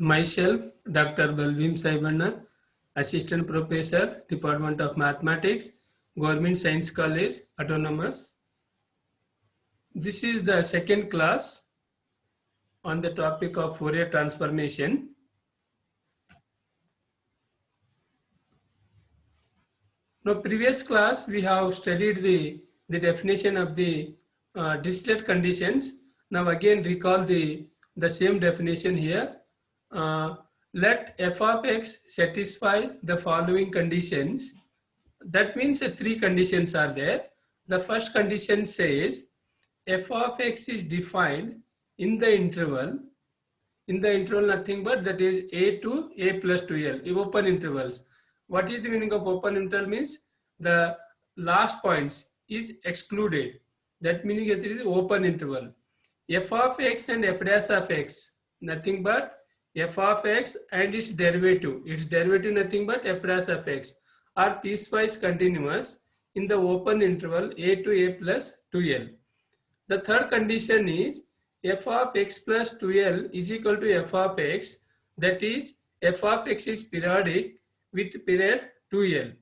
Myself, Dr. Balvim Saibanna, Assistant Professor, Department of Mathematics, Government Science College, Autonomous. This is the second class on the topic of Fourier transformation. Now, previous class we have studied the definition of the Dirichlet conditions. Now again recall the same definition here. Let f of x satisfy the following conditions. That means three conditions are there. The first condition says f of x is defined in the interval nothing but that is a to a plus 2l, open intervals. What is the meaning of open interval? Means the last points is excluded. That meaning it is open interval. F of x and f dash of x, nothing but f of x and its derivative. Its derivative nothing but f dash of x are piecewise continuous in the open interval a to a plus 2l. The third condition is f of x plus 2l is equal to f of x, that is f of x is periodic with period 2l.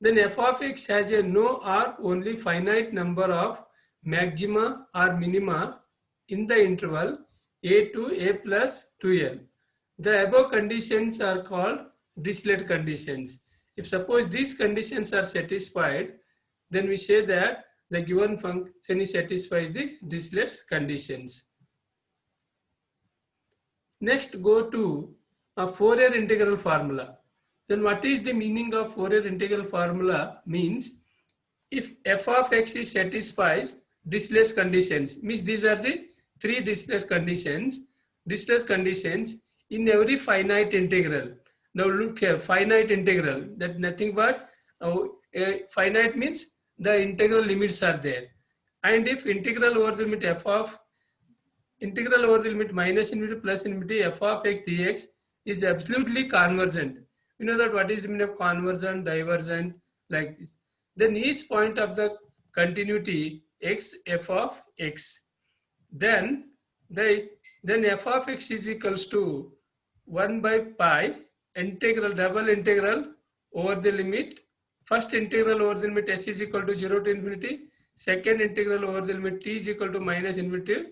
Then f of x has a no or only finite number of maxima or minima in the interval a to a plus 2l. The above conditions are called Dirichlet conditions. If suppose these conditions are satisfied, then we say that the given function satisfies the Dirichlet's conditions. Next, go to a Fourier integral formula. Then what is the meaning of Fourier integral formula? Means if f of x is satisfies Dirichlet's conditions, means these are the three Dirichlet conditions. Dirichlet conditions in every finite integral. Now look here, finite integral, that nothing but finite means the integral limits are there. And if integral over the limit f of integral over the limit minus infinity plus infinity f of x dx is absolutely convergent. You know that what is the meaning of convergent, divergent, like this. Then each point of the continuity x f of x. Then f of x is equals to 1 by pi integral, double integral over the limit. First integral over the limit s is equal to 0 to infinity. Second integral over the limit t is equal to minus infinity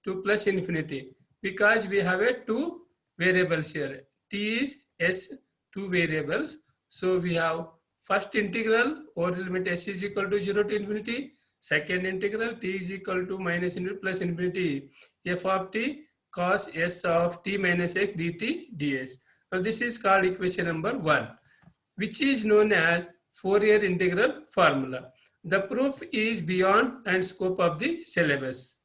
to plus infinity. Because we have a two variables here. T is s, two variables. So we have first integral over the limit s is equal to 0 to infinity. Second integral t is equal to minus infinity plus infinity. F of t cos s of t minus x dt ds. Now this is called equation number 1, which is known as Fourier integral formula. The proof is beyond and scope of the syllabus.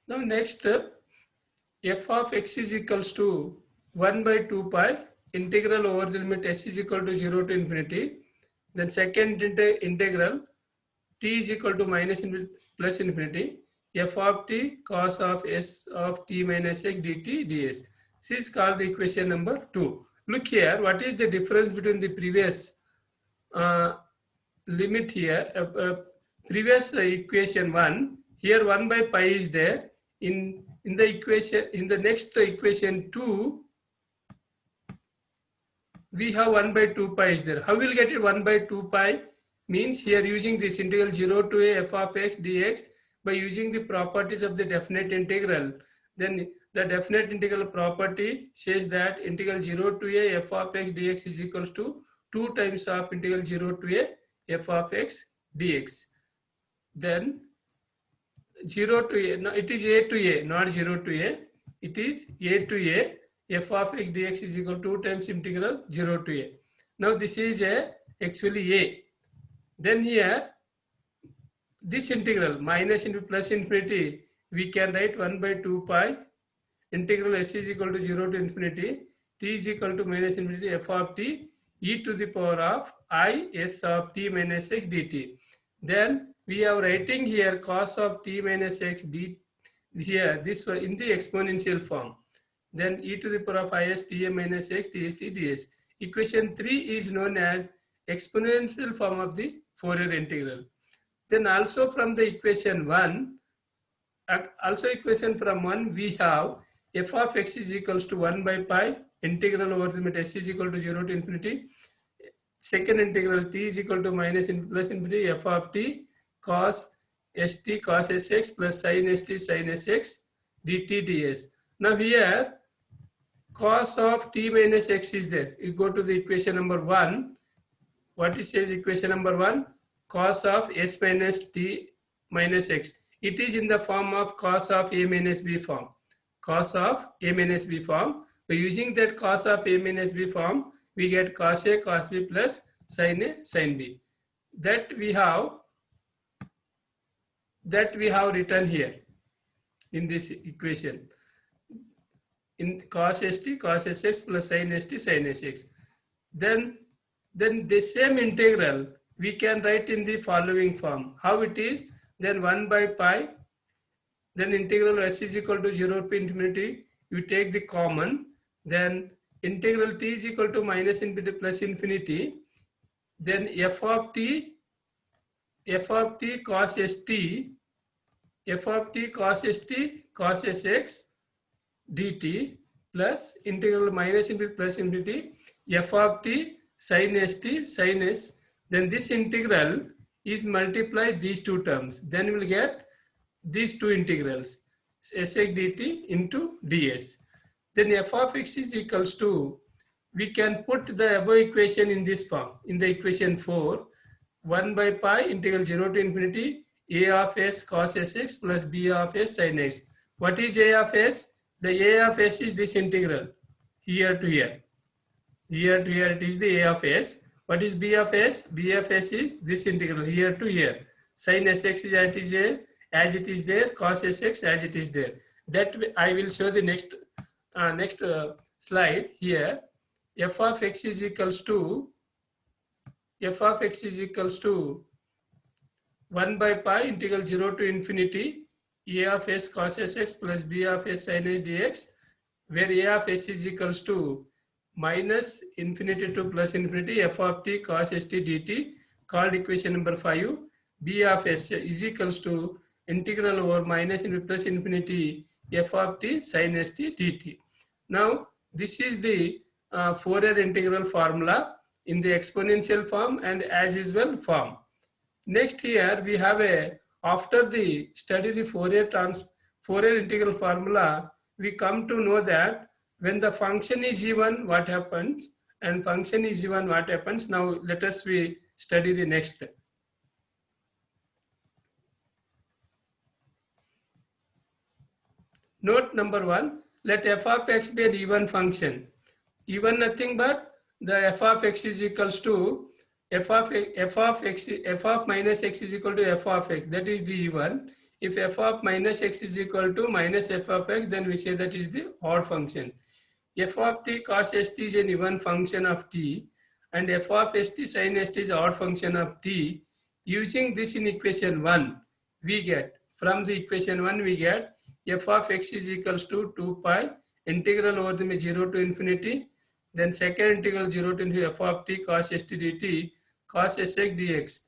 Now next, f of x is equals to 1 by 2 pi integral over the limit s is equal to 0 to infinity. Then second integral t is equal to minus infinity plus infinity. F of t cos of s of t minus x dt ds. This is called the equation number 2. Look here, what is the difference between the previous limit here, previous equation 1, here 1 by pi is there. In the equation, in the next equation 2, we have 1 by 2 pi is there. How will get it 1 by 2 pi? Means here using this integral 0 to a f of x dx by using the properties of the definite integral, then the definite integral property says that integral 0 to a f of x dx is equals to 2 times of integral 0 to a f of x dx. Then 0 to a, no, it is a to a, not 0 to a. It is a to a, f of x dx is equal to 2 times integral 0 to a. Now this is actually a. Then here, this integral minus into plus infinity, we can write 1 by 2 pi integral s is equal to 0 to infinity, t is equal to minus infinity f of t e to the power of I s of t minus x dt. Then we are writing here cos of t minus x d here, this was in the exponential form. Then e to the power of I s t minus x t ds. Equation 3 is known as exponential form of the Fourier integral. Then also from the equation 1, we have f of x is equals to 1 by pi integral over the limit s is equal to 0 to infinity. Second integral t is equal to minus plus infinity f of t cos st cos sx plus sin st sin sx dt ds. Now here cos of t minus x is there. You go to the equation number 1. What it says equation number 1? Cos of s minus t minus x. It is in the form of cos of a minus b form. Cos of a minus b form. By using that cos of a minus b form, we get cos a cos b plus sin a sin b. That we have written here in this equation. In cos st cos sx plus sin st sin sx. Then the same integral we can write in the following form. How it is? Then 1 by pi, then integral s is equal to 0 to infinity, you take the common, then integral t is equal to minus infinity plus infinity, then f of t cos st cos sx dt plus integral minus infinity plus infinity f of t sin st sin s. Then this integral is multiply these two terms. Then we will get these two integrals sx dt into ds. Then f of x is equals to, we can put the above equation in this form. In the equation 4, 1 by pi integral 0 to infinity a of s cos sx plus b of s sin x. What is a of s? The a of s is this integral here to here. Here to here it is the a of s. What is b of s? B of s is this integral here to here. Sin sx is as it is there, cos sx as it is there. That I will show the next slide here. F of x is equals to 1 by pi integral 0 to infinity a of s cos sx plus b of s sin s dx, where a of s is equals to minus infinity to plus infinity f of t cos st dt, called equation number 5. B of s is equals to integral over minus into plus infinity f of t sin st dt. Now this is the Fourier integral formula in the exponential form and as usual form. Next here we have after the study the Fourier integral formula, we come to know that when the function is even, what happens, and function is even, what happens. Now let us study the next. Note number 1, let f of x be an even function. Even nothing but the f of x is equals to f of minus x is equal to f of x. That is the even. If f of minus x is equal to minus f of x, then we say that is the odd function. F of t cos st is an even function of t, and f of st sin st is odd function of t. Using this in equation 1, we get, from the equation 1 we get f of x is equals to 2 pi integral over the 0 to infinity, then second integral 0 to infinity f of t cos st dt cos sx dx.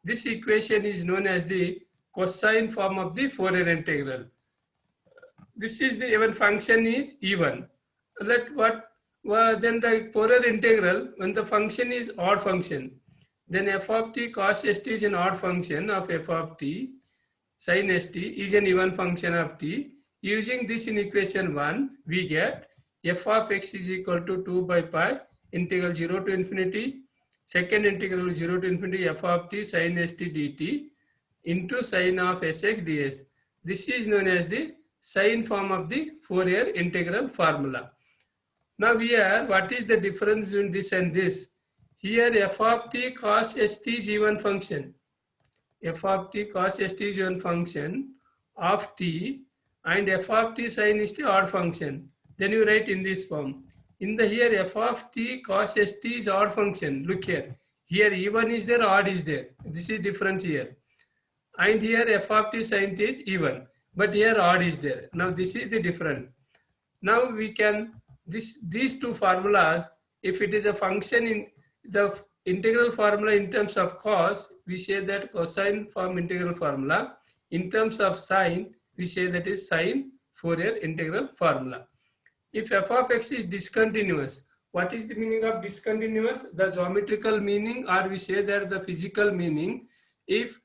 This equation is known as the cosine form of the Fourier integral. This is the even function is even. Then the Fourier integral, when the function is odd function, then f of t cos st is an odd function of f of t sin st is an even function of t. Using this in equation 1, we get f of x is equal to 2 by pi integral 0 to infinity, second integral 0 to infinity f of t sin st dt into sin of sx ds. This is known as the sine form of the Fourier integral formula. Now here, what is the difference between this and this? Here f of t cos st is even function. F of t cos st is one function of t and f of t sin st odd function. Then you write in this form. In the here f of t cos st is odd function. Look here. Here even is there, odd is there. This is different here. And here f of t sin t is even. But here odd is there. Now this is the different. Now we can, these two formulas, if it is a function in the integral formula in terms of cos, we say that cosine form integral formula. In terms of sine, we say that is sine Fourier integral formula. If f of x is discontinuous, what is the meaning of discontinuous? The geometrical meaning, or we say that the physical meaning. If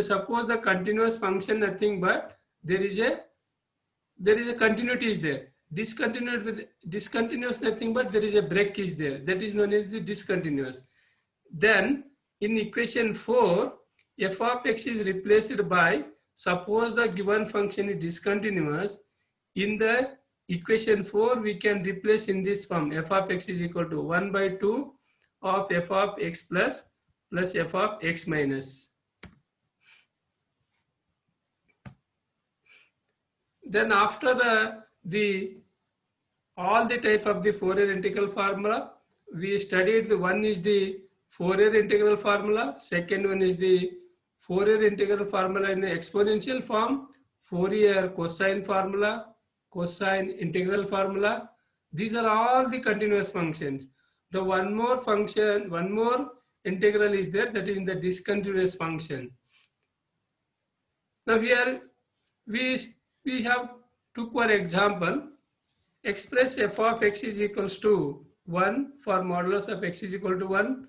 suppose the continuous function nothing but there is a continuity is there. Discontinuous nothing but there is a break is there. That is known as the discontinuous. Then in equation 4, f of x is replaced by, suppose the given function is discontinuous. In the equation 4, we can replace in this form. F of x is equal to 1 by 2 of f of x plus f of x minus. Then after all the type of the Fourier integral formula, we studied the one is the Fourier integral formula, second one is the Fourier integral formula in exponential form, Fourier cosine formula, cosine integral formula. These are all the continuous functions. The one more integral is there, that is in the discontinuous function. Now here we have took one example. Express f of x is equals to 1 for modulus of x is equal to 1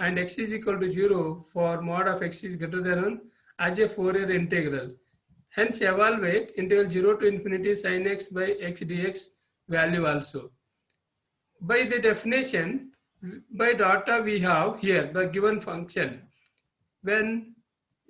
and x is equal to 0 for mod of x is greater than 1 as a Fourier integral. Hence evaluate integral 0 to infinity sin x by x dx value also. By the definition, by data we have here the given function. When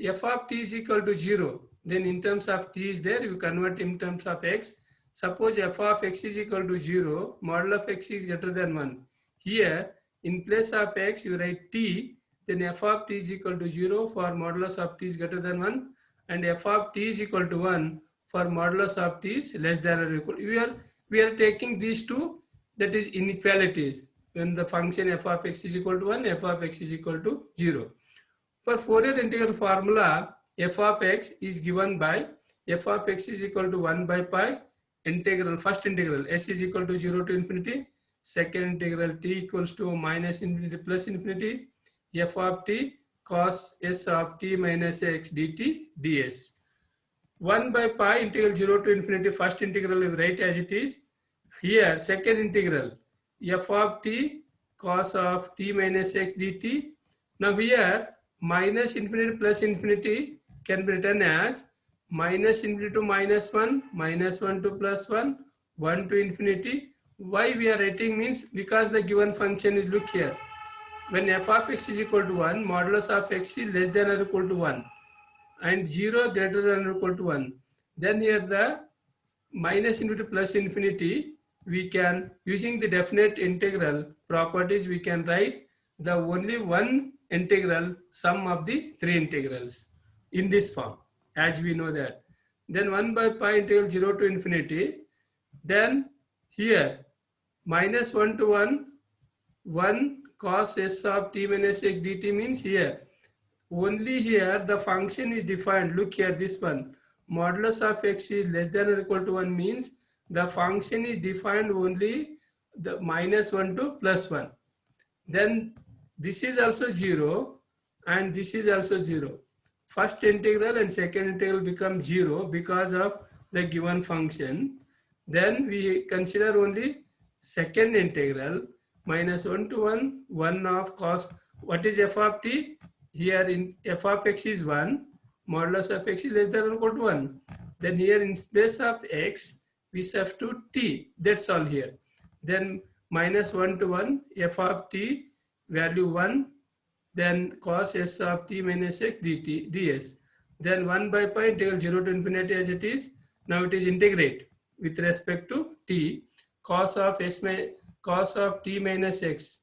f of t is equal to 0, then in terms of t is there, you convert in terms of x. Suppose f of x is equal to 0, model of x is greater than 1. Here, in place of x, you write t, then f of t is equal to 0 for modulus of t is greater than 1, and f of t is equal to 1 for modulus of t is less than or equal. We are taking these two, that is inequalities. When the function f of x is equal to 1, f of x is equal to 0. For Fourier integral formula, f of x is given by f of x is equal to 1 by pi integral, first integral s is equal to 0 to infinity, second integral t equals to minus infinity plus infinity, f of t cos s of t minus x dt ds. 1 by pi integral 0 to infinity, first integral is write as it is. Here second integral f of t cos of t minus x dt. Now here minus infinity plus infinity can be written as minus infinity to minus 1, minus 1 to plus 1, 1 to infinity. Why we are writing means because the given function is, look here, when f of x is equal to 1, modulus of x is less than or equal to 1 and 0 greater than or equal to 1. Then here the minus infinity plus infinity, we can, using the definite integral properties, we can write the only one integral sum of the three integrals in this form, as we know that. Then 1 by pi integral 0 to infinity. Then here minus 1 to 1, 1 cos s of t minus x dt means here. Only here the function is defined. Look here, this one. Modulus of x is less than or equal to 1 means the function is defined only the minus 1 to plus 1. Then this is also 0 and this is also 0. First integral and second integral become 0 because of the given function. Then we consider only second integral minus 1 to 1, 1 of cos. What is f of t? Here in f of x is 1, modulus of x is less than or equal to 1. Then here in place of x, we substitute t. That's all here. Then minus 1 to 1, f of t, value 1. Then cos s of t minus x dt, ds. Then 1 by pi integral 0 to infinity as it is. Now it is integrate with respect to t. Cos of t minus x.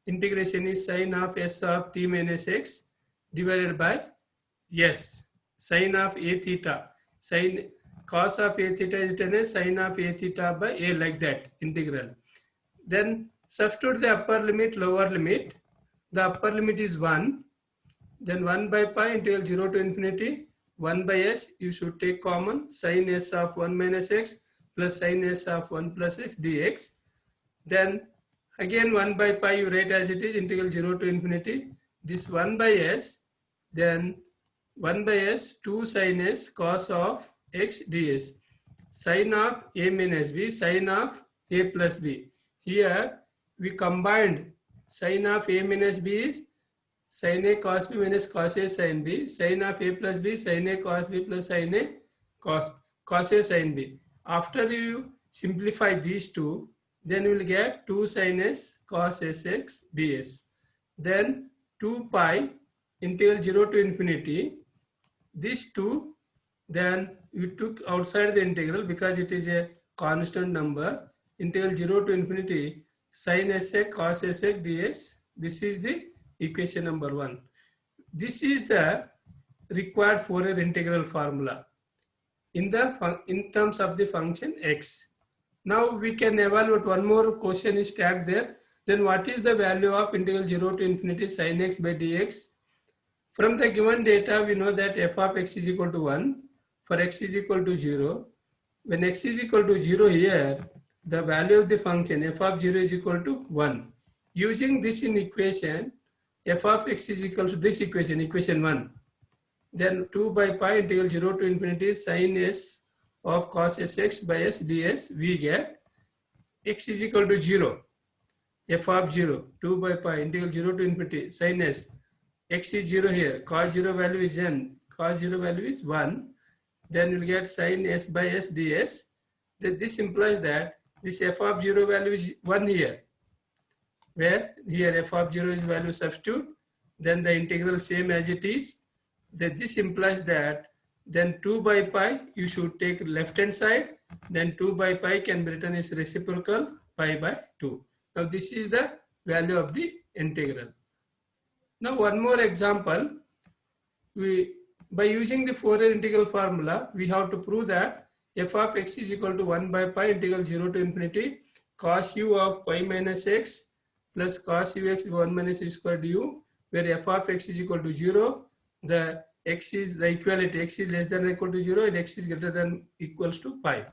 Integration is sin of s of t minus x divided by s. Sin of a theta. Sin cos of a theta is written as sin of a theta by a, like that integral. Then substitute the upper limit, lower limit. The upper limit is 1. Then 1 by pi integral 0 to infinity 1 by s. You should take common sin s of 1 minus x plus sin s of 1 plus x dx. Then again 1 by pi you write as it is, integral 0 to infinity. This 1 by s, then 1 by s 2 sin s cos of x ds. Sin of a minus b, sin of a plus b. Here we combined sin of a minus b is sin a cos b minus cos a sin b. Sin of a plus b, sin a cos b plus sin a cos a sin b. After you simplify these two, then we will get 2 sin s cos sx ds. Then 2 pi integral 0 to infinity. These two, then we took outside the integral because it is a constant number. Integral 0 to infinity sin sx cos sx ds. This is the equation number 1. This is the required Fourier integral formula in terms of the function x. Now we can evaluate, one more question is tagged there. Then what is the value of integral 0 to infinity sin x by dx? From the given data, we know that f of x is equal to 1 for x is equal to 0. When x is equal to 0 here, the value of the function f of 0 is equal to 1. Using this in equation, f of x is equal to this equation, equation 1. Then 2 by pi integral 0 to infinity sin s of cos sx by s ds, we get x is equal to 0. F of 0, 2 by pi integral 0 to infinity sin s. X is 0 here, cos 0 value is n, cos 0 value is 1. Then you will get sin s by s ds. Then this implies that this f of 0 value is 1 here, where here f of 0 is value substitute, then the integral same as it is. Then this implies that then 2 by pi you should take left hand side, then 2 by pi can be written as reciprocal pi by 2. Now this is the value of the integral. Now one more example, by using the Fourier integral formula, we have to prove that f of x is equal to 1 by pi integral 0 to infinity cos u of pi minus x plus cos ux 1 minus u square du, where f of x is equal to 0, the x is the equality, x is less than or equal to 0 and x is greater than equals to pi.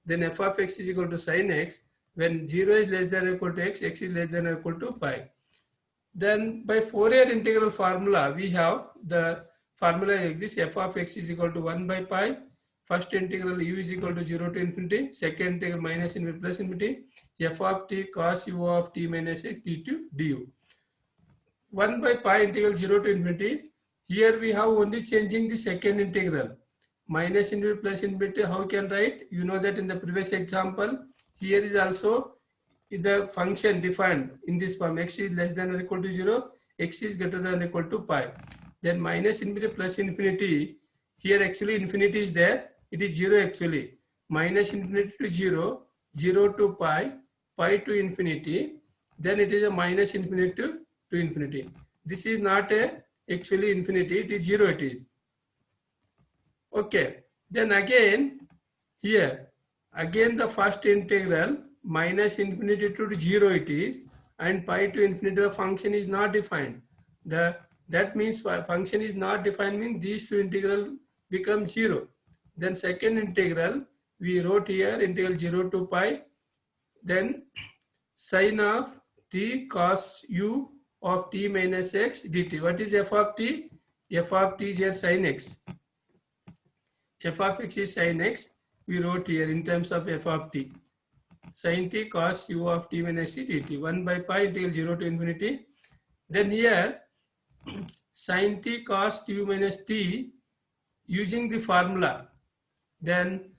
Then f of x is equal to sin x, when 0 is less than or equal to x, x is less than or equal to pi. Then by Fourier integral formula, we have the formula like this: f of x is equal to 1 by pi, first integral u is equal to 0 to infinity, second integral minus infinity plus infinity, f of t cos u of t minus x dt du. 1 by pi integral 0 to infinity, here we have only changing the second integral. Minus infinity plus infinity, how can write? You know that in the previous example, here is also the function defined in this form: x is less than or equal to 0, x is greater than or equal to pi. Then minus infinity plus infinity, here actually infinity is there, it is 0 actually. Minus infinity to 0, 0 to pi, pi to infinity, then it is a minus infinity to infinity. This is not a actually infinity, it is 0 it is. Okay, then again here, again the first integral minus infinity to 0 it is, and pi to infinity the function is not defined. That means function is not defined means these two integral become 0. Then second integral we wrote here integral 0 to pi, then sin of t cos u of t minus x dt. What is f of t? F of t is here sin x. F of x is sin x. We wrote here in terms of f of t. Sin t cos u of t minus t dt. 1 by pi integral 0 to infinity. Then here sin t cos u minus t, using the formula Then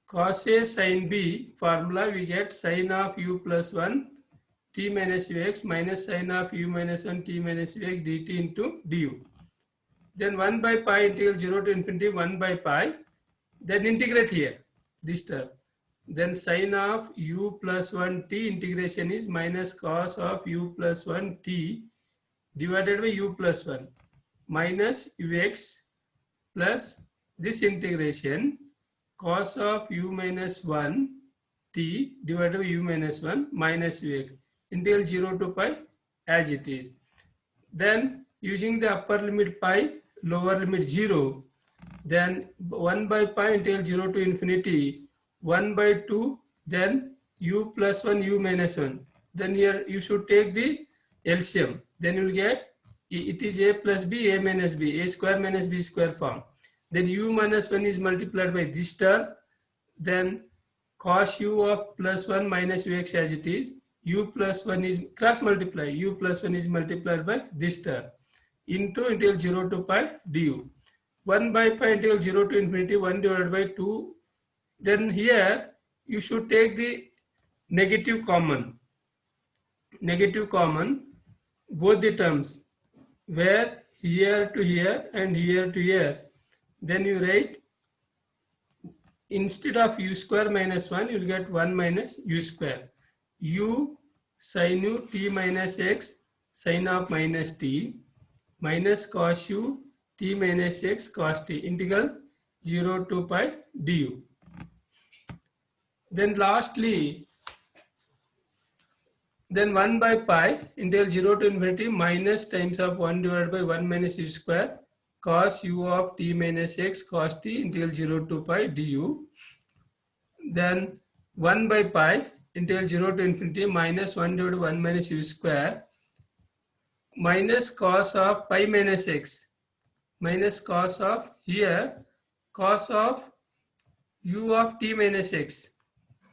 cos A sin B formula, we get sin of u plus 1 t minus ux minus sin of u minus 1 t minus ux dt into du. Then 1 by pi integral 0 to infinity 1 by pi. Then integrate here this term. Then sin of u plus 1 t integration is minus cos of u plus 1 t divided by u plus 1 minus ux plus this integration cos of u minus 1 t divided by u minus 1 minus ux integral 0 to pi as it is. Then using the upper limit pi, lower limit 0, then 1 by pi integral 0 to infinity 1 by 2, then u plus 1 u minus 1. Then here you should take the LCM. Then you will get it is a plus b, a minus b, a square minus b square form. Then u minus 1 is multiplied by this term. Then cos u of plus 1 minus ux as it is. U plus 1 is cross multiply. U plus 1 is multiplied by this term into integral 0 to pi du. 1 by pi integral 0 to infinity 1 divided by 2. Then here you should take the negative common. Negative common both the terms, where here to here and here to here. Then you write instead of u square minus 1, you will get 1 minus u square. U sin u t minus x sin of minus t minus cos u t minus x cos t integral 0 to pi du. Then lastly, then 1 by pi integral 0 to infinity minus times of 1 divided by 1 minus u square cos u of t minus x cos t integral 0 to pi du. Then 1 by pi integral 0 to infinity minus 1 divided by 1 minus u square minus cos of pi minus x minus cos of here cos of u of t minus x.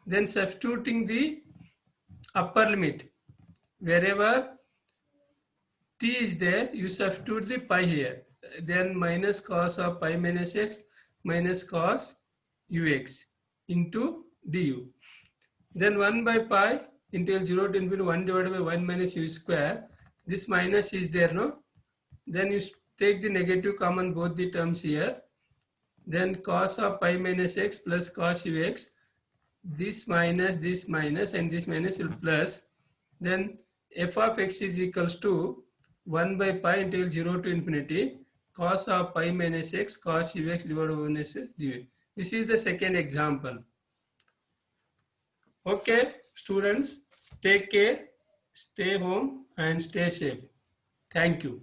Then substituting the upper limit, wherever t is there, you substitute the pi here. Then minus cos of pi minus x minus cos ux into du. Then 1 by pi integral 0 to infinity 1 divided by 1 minus u square. This minus is there, no? Then you take the negative common both the terms here. Then cos of pi minus x plus cos ux. This minus and this minus will plus. Then f of x is equals to 1 by pi integral 0 to infinity cos of pi minus x cos ux divided by 1 minus du. This is the second example. Okay, students, take care, stay home and stay safe. Thank you.